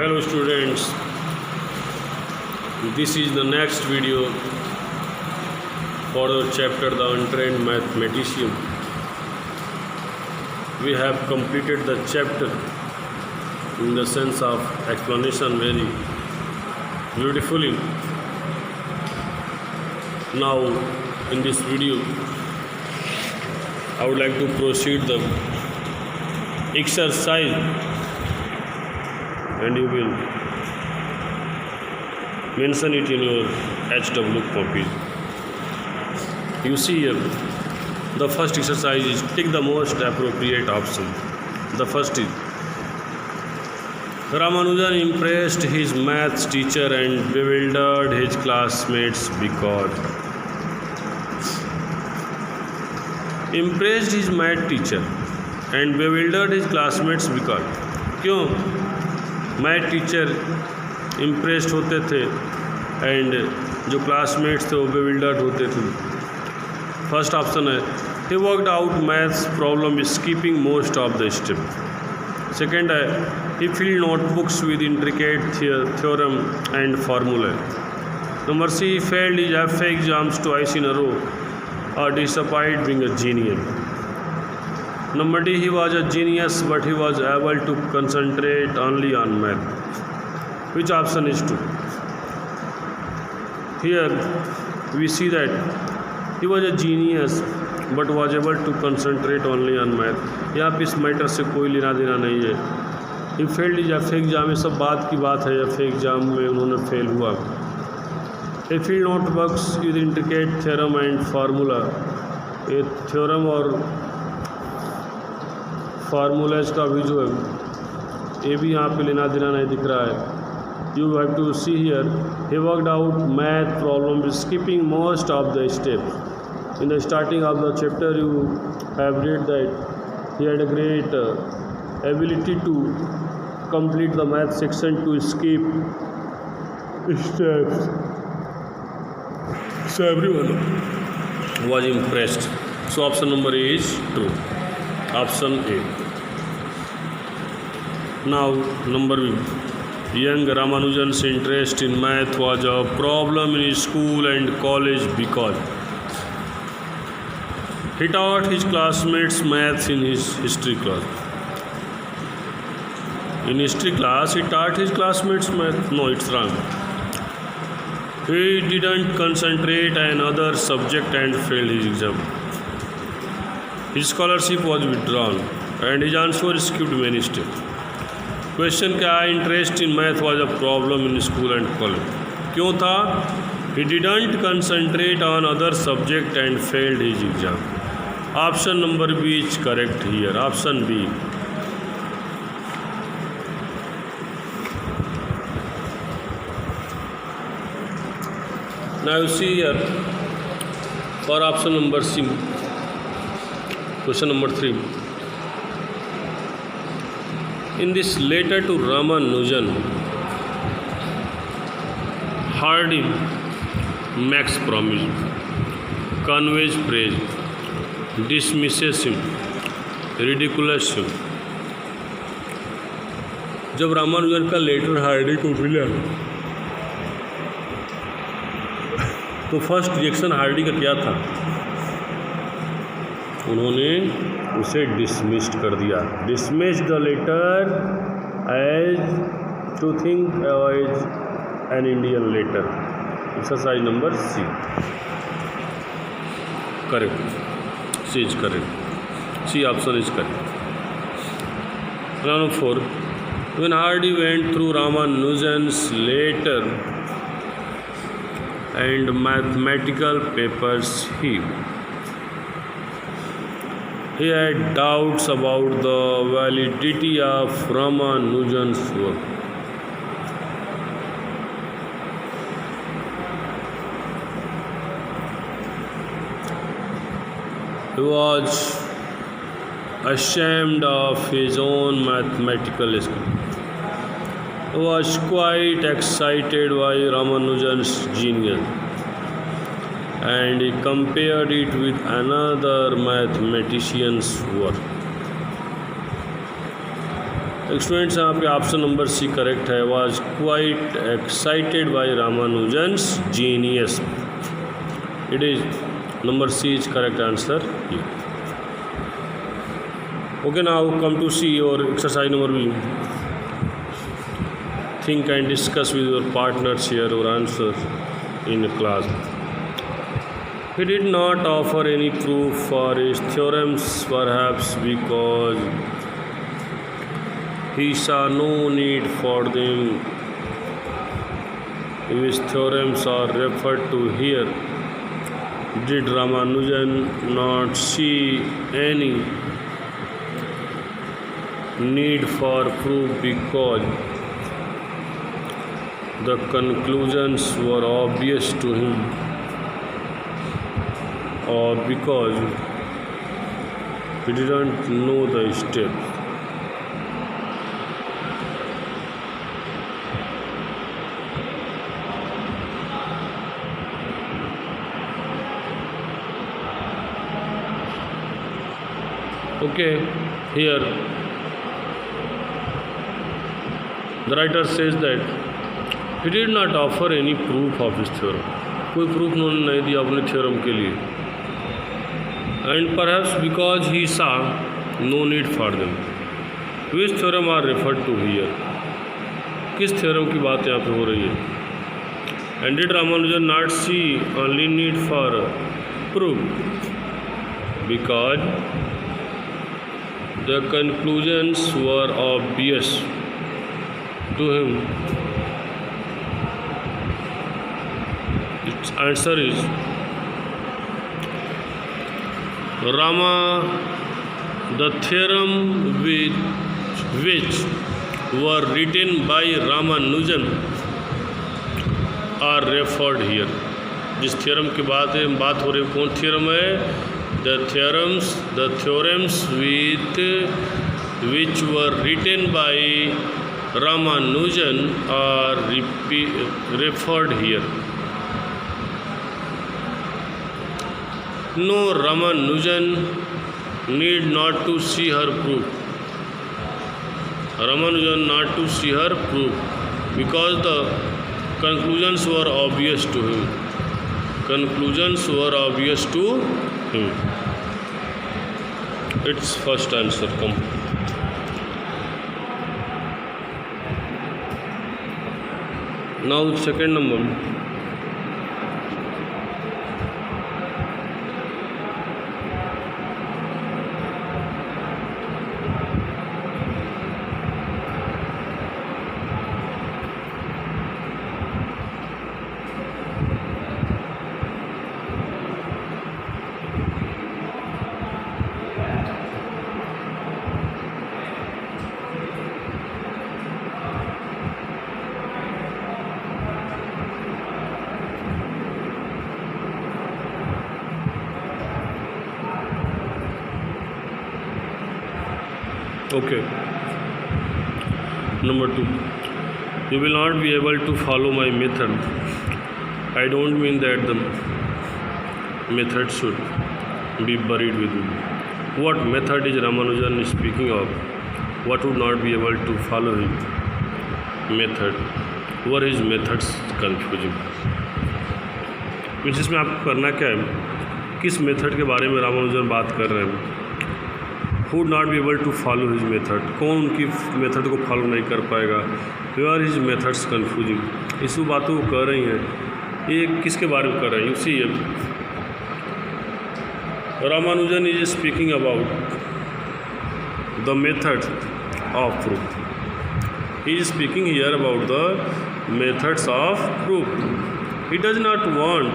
Hello students, this is the next video for the chapter The Untrained Mathematician. We have completed the chapter in the sense of explanation very beautifully. Now in this video I would like to proceed the exercise and you will mention it in your HW copy. You see here, the first exercise is take the most appropriate option. The first is Ramanujan impressed his maths teacher and bewildered his classmates because impressed his math teacher and bewildered his classmates because क्यों math teacher impressed होते थे and जो classmates थे वो बेविल्डर्ड होते थे. First option है he worked out maths problem skipping most of the step. Second है he filled notebooks with intricate theorem and formula. Number C failed his F exams twice in a row और disappointed being a genius. Number D, he was a genius but he was able to concentrate only on math. Which option is true? Here we see that he was a genius but was able to concentrate only on math. यहाँ पे इस matter से कोई लेना देना नहीं है. He failed his FA exam, ये सब बात की बात है. FA एग्जाम में उन्होंने फेल हुआ. He filled notebooks with intricate theorem and formula. ये थ्योरम और फार्मूलाज का भी जो है ये भी यहाँ पे लेना देना नहीं दिख रहा है. You have to see here he worked out math problem skipping most of the steps. In the starting of the chapter you have read that he had a great ability to complete the math section to skip steps. So everyone was impressed. So option number A is true. Option A. Now number B. Young Ramanujan's interest in math was a problem in school and college because he taught his classmates maths in his history class. In history class, he taught his classmates math. No, it's wrong. He didn't concentrate on other subject and failed his exam. His scholarship was withdrawn and his answer skipped many steps. Question क्या है? Interest in math was a problem in school and college. क्यों था? He didn't concentrate on other subject and failed his exam. Option number B is correct here. Option B. Now you see here for option number C. Question number 3. In this letter to Ramanujan, Hardy makes promise, conveys praise, dismisses him, ridicules him. जब रामानुजन का letter Hardy को मिला तो first reaction Hardy का क्या था? उन्होंने उसे डिसमिस्ड कर दिया. Dismissed the letter as to think as an Indian letter. Exercise number C correct. C is correct. C option is correct. Number 4. When Hardy went through Ramanujan's letter and mathematical papers, he had doubts about the validity of Ramanujan's work. He was ashamed of his own mathematical skills. He was quite excited by Ramanujan's genius and he compared it with another mathematician's work. Students यहाँ पे option number C correct है, was quite excited by Ramanujan's genius. It is number C is correct answer here. Okay, now come to C or exercise number B. Think and discuss with your partners here or answer in class. He did not offer any proof for his theorems, perhaps because he saw no need for them. His theorems are referred to here. Did Ramanujan not see any need for proof because the conclusions were obvious to him, or because he didn't know the steps? Okay, here the writer says that he did not offer any proof of his theorem. कोई proof उन्होंने नहीं दिया अपने theorem के लिए. And perhaps because he saw no need for them. Which theorem are referred to here? किस theorem की बात यहाँ पे हो रही है? And did Ramanujan not see only need for proof because the conclusions were obvious to him? Its answer is Rama. The theorem which were written by Ramanujan are referred here. जिस theorem की बात हो रही है, कौन theorem है? The theorems which were written by Ramanujan are referred here. No, Ramanujan need not to see her proof. Ramanujan not to see her proof because the conclusions were obvious to him. Conclusions were obvious to him. Its first answer come. Now second number. Okay. Number 2. You will not be able to follow my method. I don't mean that the method should be buried with you. What method is Ramanujan speaking of? What would not be able to follow his method? Were his methods confusing? इसमें आपको करना क्या है? किस method के बारे में रामानुजन बात कर रहे हैं? Who would not be able to follow his method? कौन उनकी मेथड को फॉलो नहीं कर पाएगा? Where are his methods confusing? इस बातों को कर रही हैं. ये किसके बारे में कर रही हैं? उसी Ramanujan is speaking about the method of proof. He is speaking here about the methods of proof. He does not want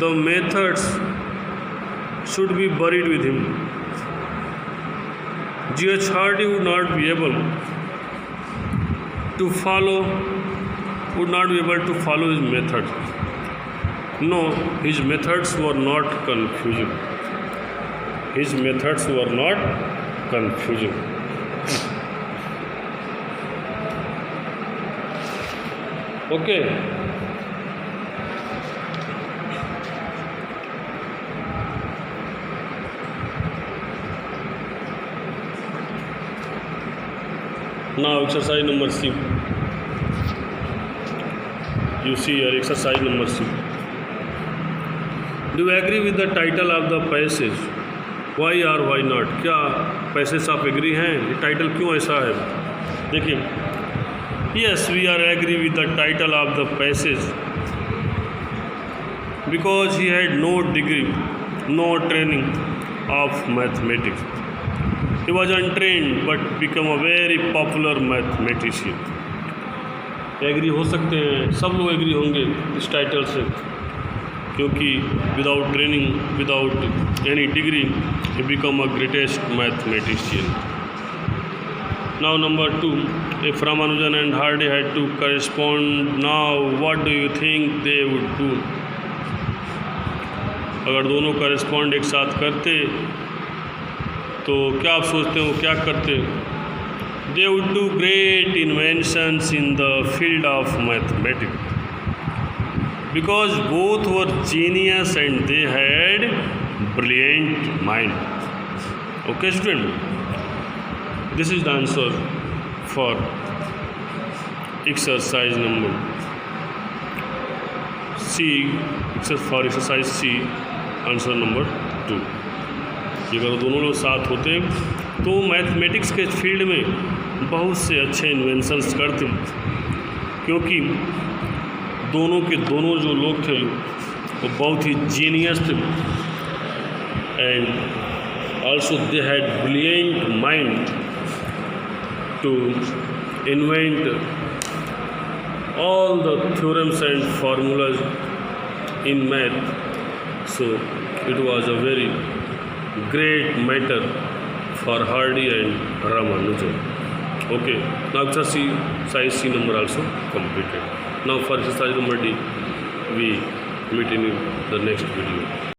the methods should be buried with him. G.H. Hardy would not be able to follow his method. No, his methods were not confusing. His methods were not confusing. Okay. Now exercise number C. You see here exercise number C. Do you agree with the title of the passage? Why or why not? क्या passage आप agree हैं? ये title क्यों ऐसा है? देखिए, yes, we are agree with the title of the passage because he had no degree, no training of mathematics. He was untrained but become a very popular mathematician. Agree हो सकते हैं, सब लोग एग्री होंगे इस टाइटल से, क्योंकि without training, without any degree, he become a greatest mathematician. Now number 2, if Ramanujan and Hardy had to correspond now, what do you think they would do? अगर दोनों correspond एक साथ करते तो क्या आप सोचते हो क्या करते? They would do great inventions in the field of mathematics because both were genius and they had brilliant mind. Okay, student, this is the answer for exercise number C. For exercise C, answer number 2. अगर दोनों लोग साथ होते तो mathematics के field में बहुत से अच्छे इन्वेंशंस करते, क्योंकि दोनों के दोनों जो लोग थे वो बहुत ही जीनियस थे and also they had brilliant mind to invent all the theorems and formulas in math. So it was a very great matter for Hardy and Ramanujan. Okay, now exercise C number also completed. Now for exercise number D, we meet in the next video.